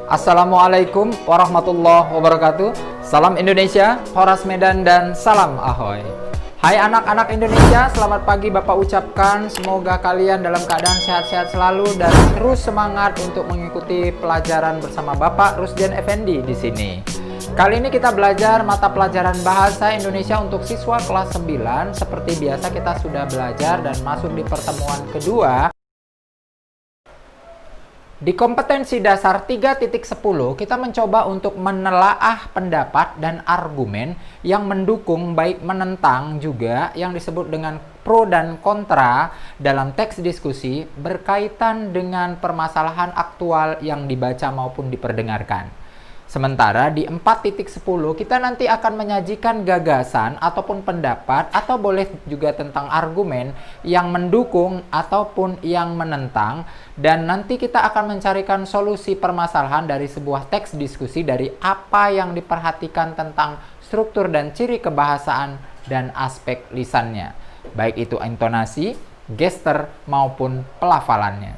Assalamualaikum warahmatullahi wabarakatuh. Salam Indonesia, Horas Medan, dan salam Ahoy. Hai anak-anak Indonesia, selamat pagi Bapak ucapkan. Semoga kalian dalam keadaan sehat-sehat selalu dan terus semangat untuk mengikuti pelajaran bersama Bapak Rusdian Effendi di sini. Kali ini kita belajar mata pelajaran Bahasa Indonesia untuk siswa kelas 9. Seperti biasa kita sudah belajar dan masuk di pertemuan kedua. Di kompetensi dasar 3.10, kita mencoba untuk menelaah pendapat dan argumen yang mendukung baik menentang juga yang disebut dengan pro dan kontra dalam teks diskusi berkaitan dengan permasalahan aktual yang dibaca maupun diperdengarkan. Sementara di 4.10 kita nanti akan menyajikan gagasan ataupun pendapat atau boleh juga tentang argumen yang mendukung ataupun yang menentang, dan nanti kita akan mencarikan solusi permasalahan dari sebuah teks diskusi dari apa yang diperhatikan tentang struktur dan ciri kebahasaan dan aspek lisannya, baik itu intonasi, gestur maupun pelafalannya.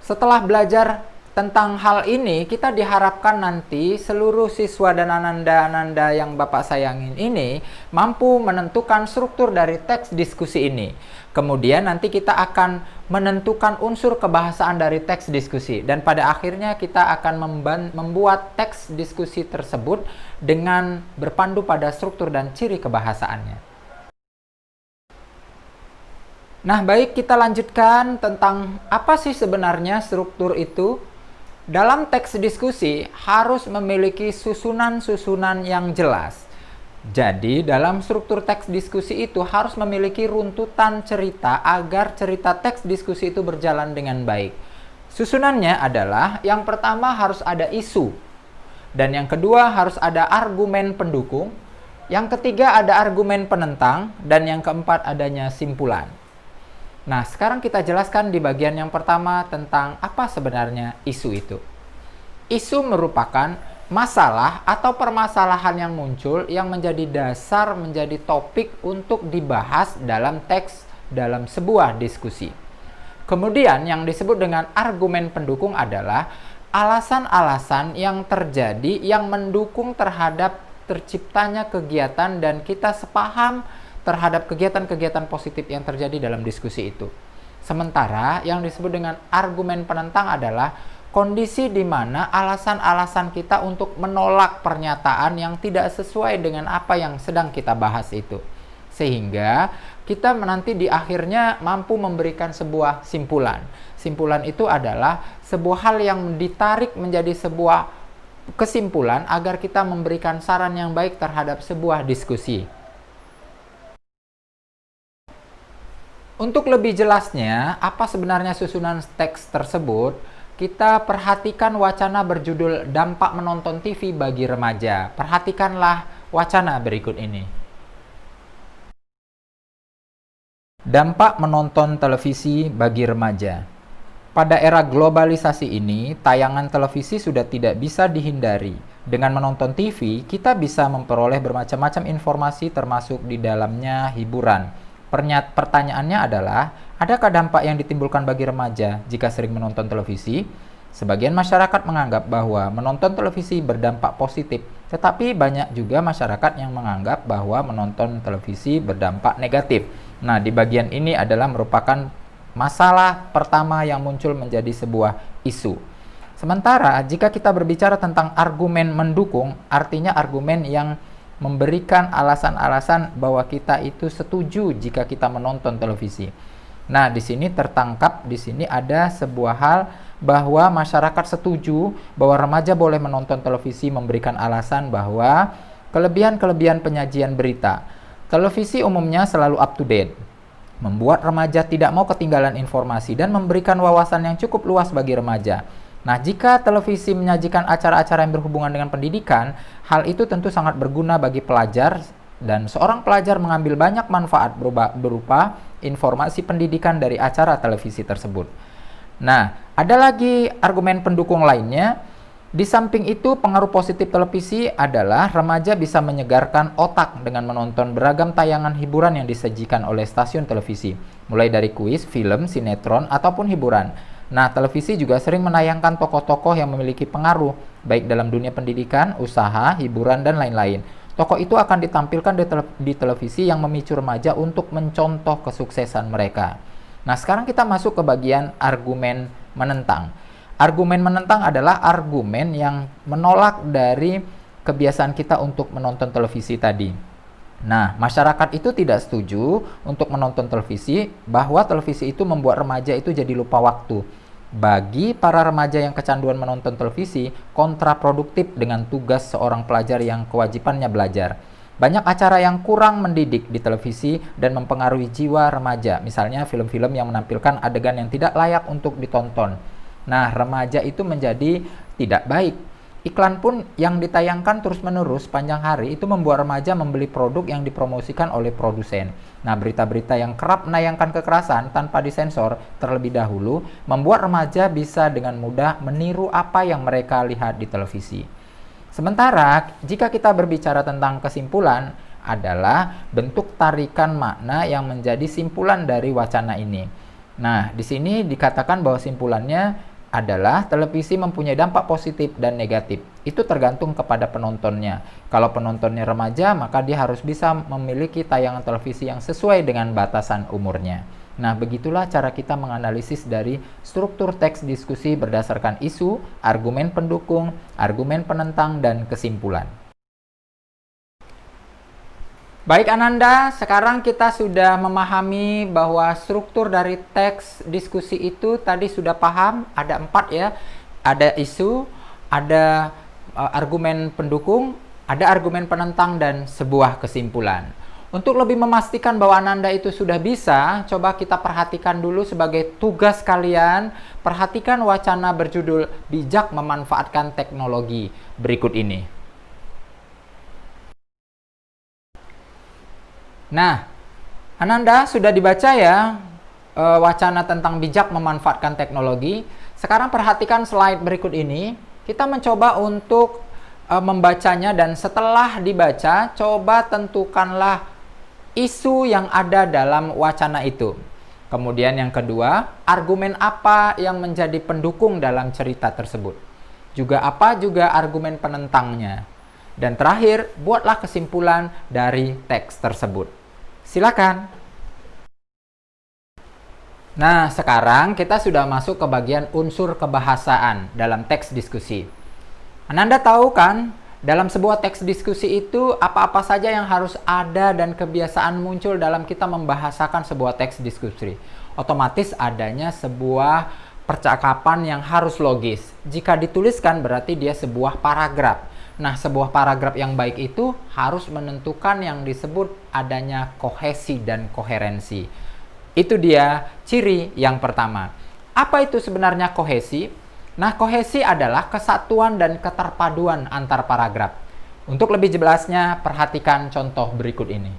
Setelah belajar tentang hal ini, kita diharapkan nanti seluruh siswa dan ananda-ananda yang Bapak sayangin ini mampu menentukan struktur dari teks diskusi ini. Kemudian nanti kita akan menentukan unsur kebahasaan dari teks diskusi. Dan pada akhirnya kita akan membuat teks diskusi tersebut dengan berpandu pada struktur dan ciri kebahasaannya. Nah, baik, kita lanjutkan tentang apa sih sebenarnya struktur itu. Dalam teks diskusi harus memiliki susunan-susunan yang jelas. Jadi, dalam struktur teks diskusi itu harus memiliki runtutan cerita agar cerita teks diskusi itu berjalan dengan baik. Susunannya adalah, yang pertama harus ada isu, dan yang kedua harus ada argumen pendukung, yang ketiga ada argumen penentang, dan yang keempat adanya simpulan. Nah, sekarang kita jelaskan di bagian yang pertama tentang apa sebenarnya isu itu. Isu merupakan masalah atau permasalahan yang muncul yang menjadi dasar, menjadi topik untuk dibahas dalam teks dalam sebuah diskusi. Kemudian yang disebut dengan argumen pendukung adalah alasan-alasan yang terjadi yang mendukung terhadap terciptanya kegiatan dan kita sepaham terhadap kegiatan-kegiatan positif yang terjadi dalam diskusi itu. Sementara yang disebut dengan argumen penentang adalah kondisi di mana alasan-alasan kita untuk menolak pernyataan yang tidak sesuai dengan apa yang sedang kita bahas itu. Sehingga kita nanti di akhirnya mampu memberikan sebuah simpulan. Simpulan itu adalah sebuah hal yang ditarik menjadi sebuah kesimpulan agar kita memberikan saran yang baik terhadap sebuah diskusi. Untuk lebih jelasnya, apa sebenarnya susunan teks tersebut, kita perhatikan wacana berjudul Dampak Menonton TV bagi Remaja. Perhatikanlah wacana berikut ini. Dampak menonton televisi bagi remaja. Pada era globalisasi ini, tayangan televisi sudah tidak bisa dihindari. Dengan menonton TV, kita bisa memperoleh bermacam-macam informasi termasuk di dalamnya hiburan. Pertanyaannya adalah, adakah dampak yang ditimbulkan bagi remaja jika sering menonton televisi? Sebagian masyarakat menganggap bahwa menonton televisi berdampak positif, tetapi banyak juga masyarakat yang menganggap bahwa menonton televisi berdampak negatif. Nah, di bagian ini adalah merupakan masalah pertama yang muncul menjadi sebuah isu. Sementara jika kita berbicara tentang argumen mendukung, artinya argumen yang memberikan alasan-alasan bahwa kita itu setuju jika kita menonton televisi. Nah, di sini tertangkap, di sini ada sebuah hal bahwa masyarakat setuju bahwa remaja boleh menonton televisi, memberikan alasan bahwa kelebihan-kelebihan penyajian berita. Televisi umumnya selalu up to date, membuat remaja tidak mau ketinggalan informasi dan memberikan wawasan yang cukup luas bagi remaja. Nah, jika televisi menyajikan acara-acara yang berhubungan dengan pendidikan, hal itu tentu sangat berguna bagi pelajar dan seorang pelajar mengambil banyak manfaat berupa informasi pendidikan dari acara televisi tersebut. Nah, ada lagi argumen pendukung lainnya. Di samping itu, pengaruh positif televisi adalah remaja bisa menyegarkan otak dengan menonton beragam tayangan hiburan yang disajikan oleh stasiun televisi, mulai dari kuis, film, sinetron, ataupun hiburan. Nah, televisi juga sering menayangkan tokoh-tokoh yang memiliki pengaruh, baik dalam dunia pendidikan, usaha, hiburan, dan lain-lain. Tokoh itu akan ditampilkan di televisi yang memicu remaja untuk mencontoh kesuksesan mereka. Nah, sekarang kita masuk ke bagian argumen menentang. Argumen menentang adalah argumen yang menolak dari kebiasaan kita untuk menonton televisi tadi. Nah, masyarakat itu tidak setuju untuk menonton televisi, bahwa televisi itu membuat remaja itu jadi lupa waktu. Bagi para remaja yang kecanduan menonton televisi, kontraproduktif dengan tugas seorang pelajar yang kewajibannya belajar. Banyak acara yang kurang mendidik di televisi dan mempengaruhi jiwa remaja. Misalnya film-film yang menampilkan adegan yang tidak layak untuk ditonton. Nah, remaja itu menjadi tidak baik. Iklan pun yang ditayangkan terus-menerus panjang hari itu membuat remaja membeli produk yang dipromosikan oleh produsen. Nah, berita-berita yang kerap menayangkan kekerasan tanpa disensor terlebih dahulu membuat remaja bisa dengan mudah meniru apa yang mereka lihat di televisi. Sementara, jika kita berbicara tentang kesimpulan, adalah bentuk tarikan makna yang menjadi simpulan dari wacana ini. Nah, di sini dikatakan bahwa simpulannya adalah televisi mempunyai dampak positif dan negatif. Itu tergantung kepada penontonnya. Kalau penontonnya remaja, maka dia harus bisa memiliki tayangan televisi yang sesuai dengan batasan umurnya. Nah, begitulah cara kita menganalisis dari struktur teks diskusi berdasarkan isu, argumen pendukung, argumen penentang, dan kesimpulan. Baik Ananda, sekarang kita sudah memahami bahwa struktur dari teks diskusi itu tadi sudah paham, ada 4 ya. Ada isu, ada argumen pendukung, ada argumen penentang, dan sebuah kesimpulan. Untuk lebih memastikan bahwa Ananda itu sudah bisa, coba kita perhatikan dulu sebagai tugas kalian, perhatikan wacana berjudul Bijak Memanfaatkan Teknologi berikut ini. Nah, Ananda sudah dibaca ya wacana tentang bijak memanfaatkan teknologi. Sekarang perhatikan slide berikut ini. Kita mencoba untuk membacanya, dan setelah dibaca, coba tentukanlah isu yang ada dalam wacana itu. Kemudian yang kedua, argumen apa yang menjadi pendukung dalam cerita tersebut. Juga argumen penentangnya. Dan terakhir, buatlah kesimpulan dari teks tersebut. Silakan. Nah, sekarang kita sudah masuk ke bagian unsur kebahasaan dalam teks diskusi. Ananda tahu kan, dalam sebuah teks diskusi itu apa-apa saja yang harus ada dan kebiasaan muncul dalam kita membahasakan sebuah teks diskusi. Otomatis adanya sebuah percakapan yang harus logis. Jika dituliskan berarti dia sebuah paragraf. Nah, sebuah paragraf yang baik itu harus menentukan yang disebut adanya kohesi dan koherensi. Itu dia ciri yang pertama. Apa itu sebenarnya kohesi? Nah, kohesi adalah kesatuan dan keterpaduan antar paragraf. Untuk lebih jelasnya, perhatikan contoh berikut ini.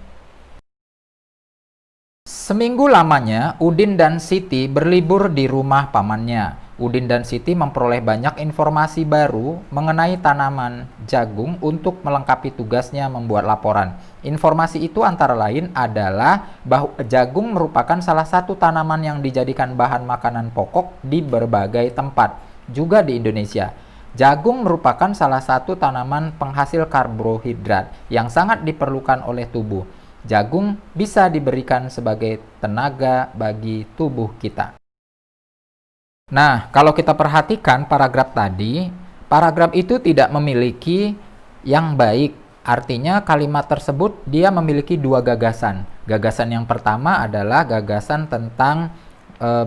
Seminggu lamanya, Udin dan Siti berlibur di rumah pamannya. Udin dan Siti memperoleh banyak informasi baru mengenai tanaman jagung untuk melengkapi tugasnya membuat laporan. Informasi itu antara lain adalah bahwa jagung merupakan salah satu tanaman yang dijadikan bahan makanan pokok di berbagai tempat, juga di Indonesia. Jagung merupakan salah satu tanaman penghasil karbohidrat yang sangat diperlukan oleh tubuh. Jagung bisa diberikan sebagai tenaga bagi tubuh kita. Nah, kalau kita perhatikan paragraf tadi, paragraf itu tidak memiliki yang baik. Artinya kalimat tersebut dia memiliki dua gagasan. Gagasan yang pertama adalah gagasan tentang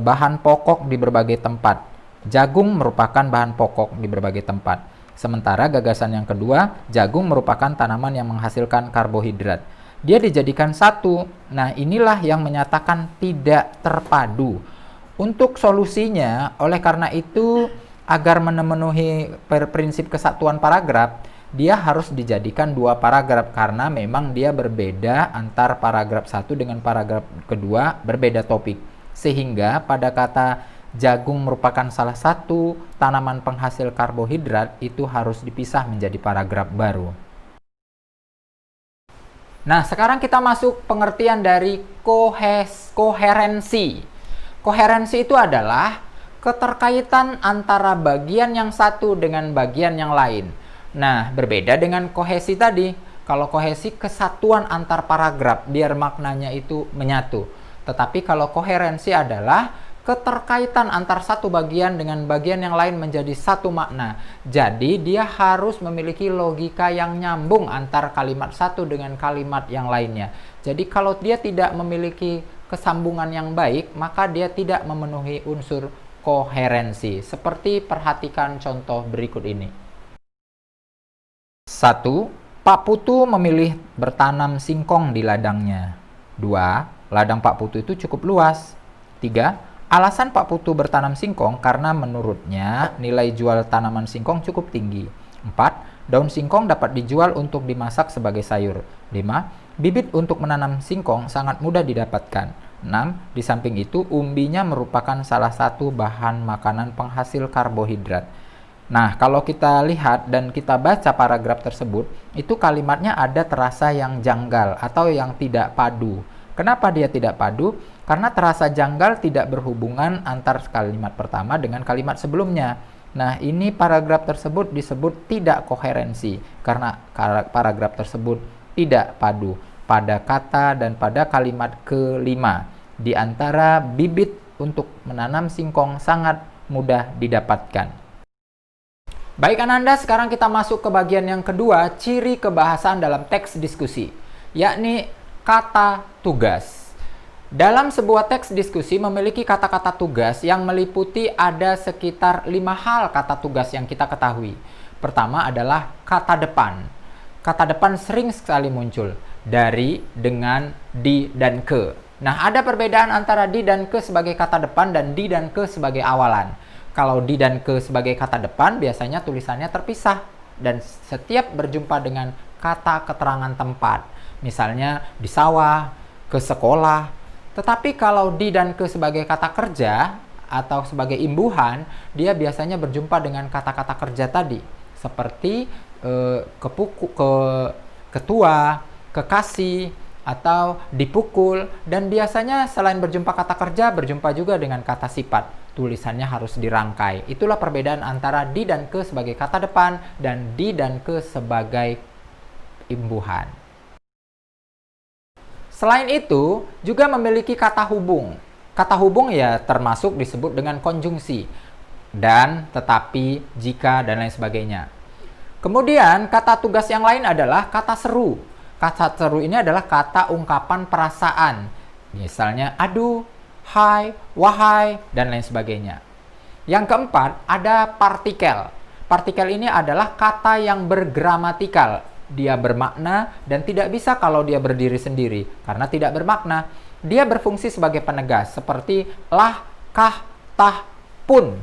bahan pokok di berbagai tempat. Jagung merupakan bahan pokok di berbagai tempat. Sementara gagasan yang kedua, jagung merupakan tanaman yang menghasilkan karbohidrat. Dia dijadikan satu. Nah, inilah yang menyatakan tidak terpadu. Untuk solusinya, oleh karena itu, agar memenuhi prinsip kesatuan paragraf, dia harus dijadikan dua paragraf karena memang dia berbeda antar paragraf satu dengan paragraf kedua, berbeda topik. Sehingga pada kata jagung merupakan salah satu tanaman penghasil karbohidrat, itu harus dipisah menjadi paragraf baru. Nah, sekarang kita masuk pengertian dari koherensi. Koherensi itu adalah keterkaitan antara bagian yang satu dengan bagian yang lain. Nah, berbeda dengan kohesi tadi. Kalau kohesi kesatuan antar paragraf biar maknanya itu menyatu. Tetapi kalau koherensi adalah keterkaitan antar satu bagian dengan bagian yang lain menjadi satu makna. Jadi dia harus memiliki logika yang nyambung antar kalimat satu dengan kalimat yang lainnya. Jadi kalau dia tidak memiliki kesambungan yang baik, maka dia tidak memenuhi unsur koherensi. Seperti perhatikan contoh berikut ini. 1. Pak Putu memilih bertanam singkong di ladangnya. 2. Ladang Pak Putu itu cukup luas. 3. Alasan Pak Putu bertanam singkong karena menurutnya nilai jual tanaman singkong cukup tinggi. 4. Daun singkong dapat dijual untuk dimasak sebagai sayur. 5. Bibit untuk menanam singkong sangat mudah didapatkan. 6. Di samping itu, umbinya merupakan salah satu bahan makanan penghasil karbohidrat. Nah, kalau kita lihat dan kita baca paragraf tersebut, itu kalimatnya ada terasa yang janggal atau yang tidak padu. Kenapa dia tidak padu? Karena terasa janggal tidak berhubungan antar kalimat pertama dengan kalimat sebelumnya. Nah, ini paragraf tersebut disebut tidak koherensi karena paragraf tersebut tidak padu pada kata dan pada kalimat kelima. Di antara bibit untuk menanam singkong sangat mudah didapatkan. Baik Ananda, sekarang kita masuk ke bagian yang kedua, ciri kebahasaan dalam teks diskusi, yakni kata tugas. Dalam sebuah teks diskusi memiliki kata-kata tugas yang meliputi ada sekitar 5 hal kata tugas yang kita ketahui. Pertama adalah kata depan. Kata depan sering sekali muncul dari, dengan, di, dan ke. Nah, ada perbedaan antara di dan ke sebagai kata depan dan di dan ke sebagai awalan. Kalau di dan ke sebagai kata depan biasanya tulisannya terpisah dan setiap berjumpa dengan kata keterangan tempat. Misalnya di sawah, ke sekolah. Tetapi kalau di dan ke sebagai kata kerja atau sebagai imbuhan, dia biasanya berjumpa dengan kata-kata kerja tadi. Seperti ketua, kekasih, atau dipukul. Dan biasanya selain berjumpa kata kerja, berjumpa juga dengan kata sifat. Tulisannya harus dirangkai. Itulah perbedaan antara di dan ke sebagai kata depan dan di dan ke sebagai imbuhan. Selain itu, juga memiliki kata hubung. Kata hubung ya termasuk disebut dengan konjungsi. Dan, tetapi, jika, dan lain sebagainya. Kemudian, kata tugas yang lain adalah kata seru. Kata seru ini adalah kata ungkapan perasaan. Misalnya, aduh, hai, wahai, dan lain sebagainya. Yang keempat, ada partikel. Partikel ini adalah kata yang bergramatikal. Dia bermakna dan tidak bisa kalau dia berdiri sendiri, karena tidak bermakna. Dia berfungsi sebagai penegas, seperti lah, kah, tah, pun.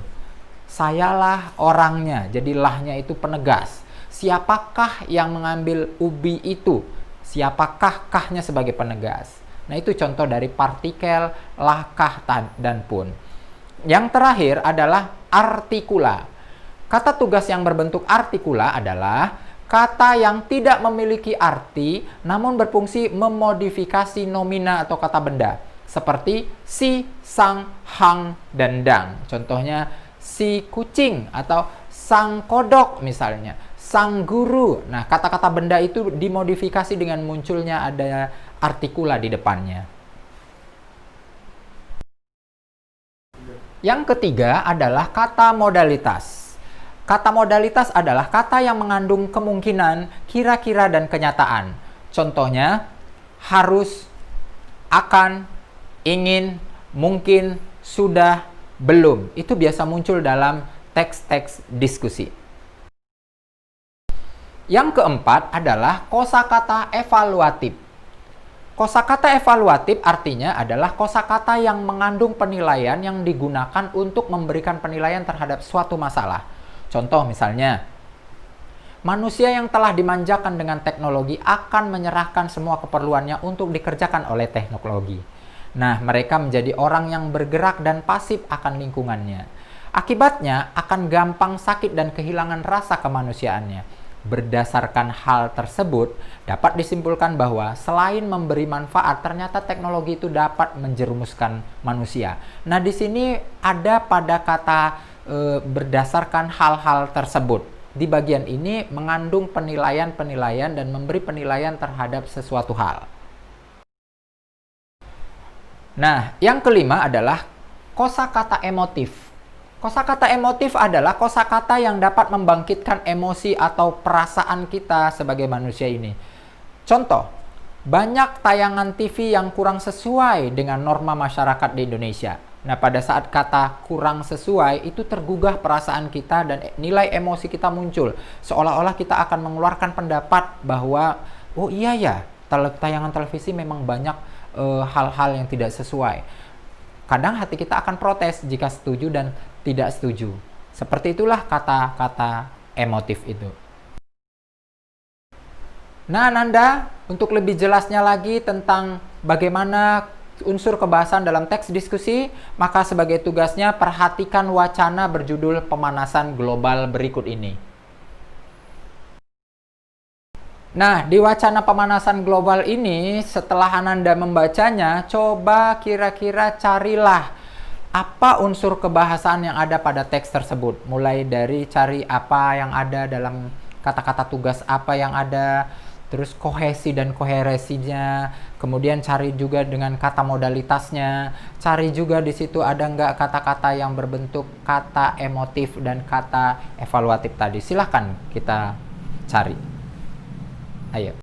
Sayalah orangnya, jadi lahnya itu penegas. Siapakah yang mengambil ubi itu? Siapakah kahnya sebagai penegas? Nah, itu contoh dari partikel lah, kah, dan pun. Yang terakhir adalah artikula. Kata tugas yang berbentuk artikula adalah kata yang tidak memiliki arti namun berfungsi memodifikasi nomina atau kata benda. Seperti si, sang, hang, dan dang. Contohnya si kucing atau sang kodok misalnya. Sang guru. Nah, kata-kata benda itu dimodifikasi dengan munculnya ada artikula di depannya. Yang ketiga adalah kata modalitas. Kata modalitas adalah kata yang mengandung kemungkinan, kira-kira, dan kenyataan. Contohnya, harus, akan, ingin, mungkin, sudah, belum. Itu biasa muncul dalam teks-teks diskusi. Yang keempat adalah kosakata evaluatif. Kosakata evaluatif artinya adalah kosakata yang mengandung penilaian yang digunakan untuk memberikan penilaian terhadap suatu masalah. Contoh misalnya, manusia yang telah dimanjakan dengan teknologi akan menyerahkan semua keperluannya untuk dikerjakan oleh teknologi. Nah, mereka menjadi orang yang bergerak dan pasif akan lingkungannya. Akibatnya akan gampang sakit dan kehilangan rasa kemanusiaannya. Berdasarkan hal tersebut, dapat disimpulkan bahwa selain memberi manfaat, ternyata teknologi itu dapat menjerumuskan manusia. Nah, di sini ada pada kata berdasarkan hal-hal tersebut. Di bagian ini mengandung penilaian-penilaian dan memberi penilaian terhadap sesuatu hal. Nah, yang kelima adalah kosakata emotif. Kosakata emotif adalah kosakata yang dapat membangkitkan emosi atau perasaan kita sebagai manusia ini. Contoh, banyak tayangan TV yang kurang sesuai dengan norma masyarakat di Indonesia. Nah, pada saat kata kurang sesuai, itu tergugah perasaan kita dan nilai emosi kita muncul. Seolah-olah kita akan mengeluarkan pendapat bahwa, oh iya ya, tayangan televisi memang banyak hal-hal yang tidak sesuai. Kadang hati kita akan protes jika setuju dan tidak setuju. Seperti itulah kata-kata emotif itu. Nah, Ananda, untuk lebih jelasnya lagi tentang bagaimana unsur kebahasan dalam teks diskusi, maka sebagai tugasnya perhatikan wacana berjudul pemanasan global berikut ini. Nah, di wacana pemanasan global ini, setelah Ananda membacanya, coba kira-kira carilah apa unsur kebahasaan yang ada pada teks tersebut. Mulai dari cari apa yang ada dalam kata-kata tugas apa yang ada, terus kohesi dan koherensinya, kemudian cari juga dengan kata modalitasnya, cari juga di situ ada nggak kata-kata yang berbentuk kata emotif dan kata evaluatif tadi. Silahkan kita cari. Ayo.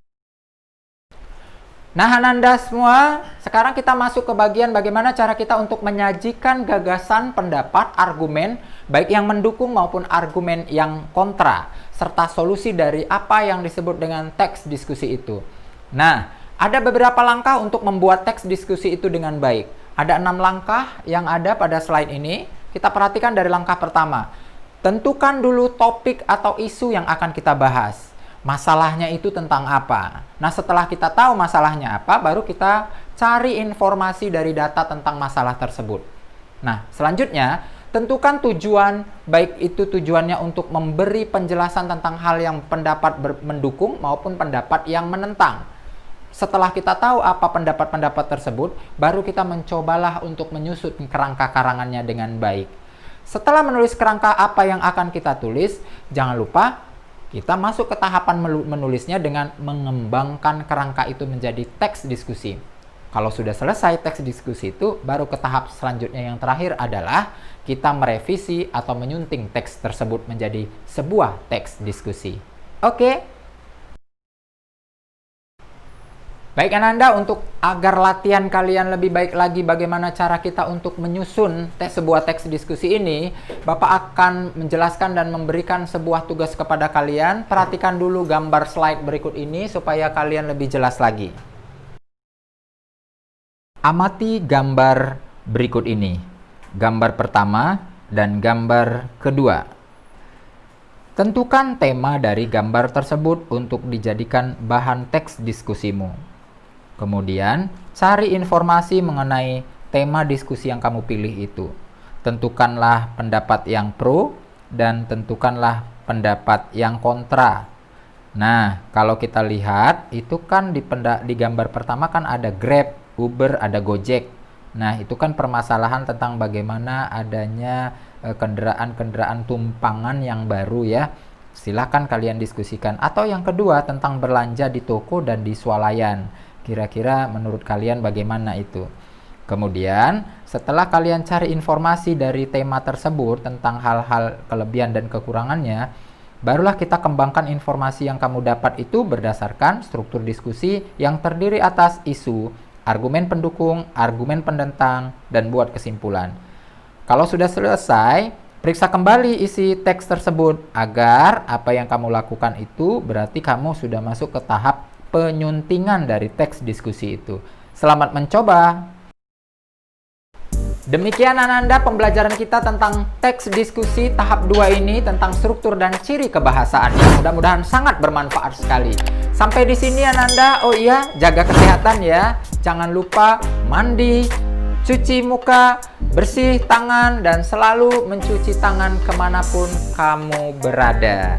Nah, Ananda semua, sekarang kita masuk ke bagian bagaimana cara kita untuk menyajikan gagasan, pendapat, argumen, baik yang mendukung maupun argumen yang kontra, serta solusi dari apa yang disebut dengan teks diskusi itu. Nah, ada beberapa langkah untuk membuat teks diskusi itu dengan baik. Ada 6 langkah yang ada pada slide ini. Kita perhatikan dari langkah pertama. Tentukan dulu topik atau isu yang akan kita bahas. Masalahnya itu tentang apa? Nah, setelah kita tahu masalahnya apa, baru kita cari informasi dari data tentang masalah tersebut. Nah, selanjutnya, tentukan tujuan, baik itu tujuannya untuk memberi penjelasan tentang hal yang pendapat mendukung maupun pendapat yang menentang. Setelah kita tahu apa pendapat-pendapat tersebut, baru kita mencobalah untuk menyusun kerangka karangannya dengan baik. Setelah menulis kerangka apa yang akan kita tulis, jangan lupa kita masuk ke tahapan menulisnya dengan mengembangkan kerangka itu menjadi teks diskusi. Kalau sudah selesai teks diskusi itu, baru ke tahap selanjutnya yang terakhir adalah kita merevisi atau menyunting teks tersebut menjadi sebuah teks diskusi. Oke? Baik Ananda, untuk agar latihan kalian lebih baik lagi bagaimana cara kita untuk menyusun sebuah teks diskusi ini, Bapak akan menjelaskan dan memberikan sebuah tugas kepada kalian. Perhatikan dulu gambar slide berikut ini supaya kalian lebih jelas lagi. Amati gambar berikut ini. Gambar pertama dan gambar kedua. Tentukan tema dari gambar tersebut untuk dijadikan bahan teks diskusimu. Kemudian, cari informasi mengenai tema diskusi yang kamu pilih itu. Tentukanlah pendapat yang pro dan tentukanlah pendapat yang kontra. Nah, kalau kita lihat, itu kan di gambar pertama kan ada Grab, Uber, ada Gojek. Nah, itu kan permasalahan tentang bagaimana adanya kendaraan-kendaraan tumpangan yang baru ya. Silahkan kalian diskusikan. Atau yang kedua tentang belanja di toko dan di swalayan. Kira-kira menurut kalian bagaimana itu? Kemudian, setelah kalian cari informasi dari tema tersebut tentang hal-hal kelebihan dan kekurangannya, barulah kita kembangkan informasi yang kamu dapat itu berdasarkan struktur diskusi yang terdiri atas isu, argumen pendukung, argumen penentang, dan buat kesimpulan. Kalau sudah selesai, periksa kembali isi teks tersebut agar apa yang kamu lakukan itu berarti kamu sudah masuk ke tahap penyuntingan dari teks diskusi itu. Selamat mencoba! Demikian Ananda pembelajaran kita tentang teks diskusi tahap 2 ini tentang struktur dan ciri kebahasaan yang mudah-mudahan sangat bermanfaat sekali. Sampai di sini Ananda, oh iya, jaga kesehatan ya. Jangan lupa mandi, cuci muka, bersih tangan, dan selalu mencuci tangan kemanapun kamu berada.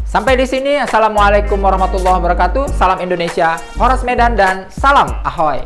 Sampai di sini, Assalamualaikum warahmatullahi wabarakatuh. Salam Indonesia, Horas Medan, dan salam Ahoy!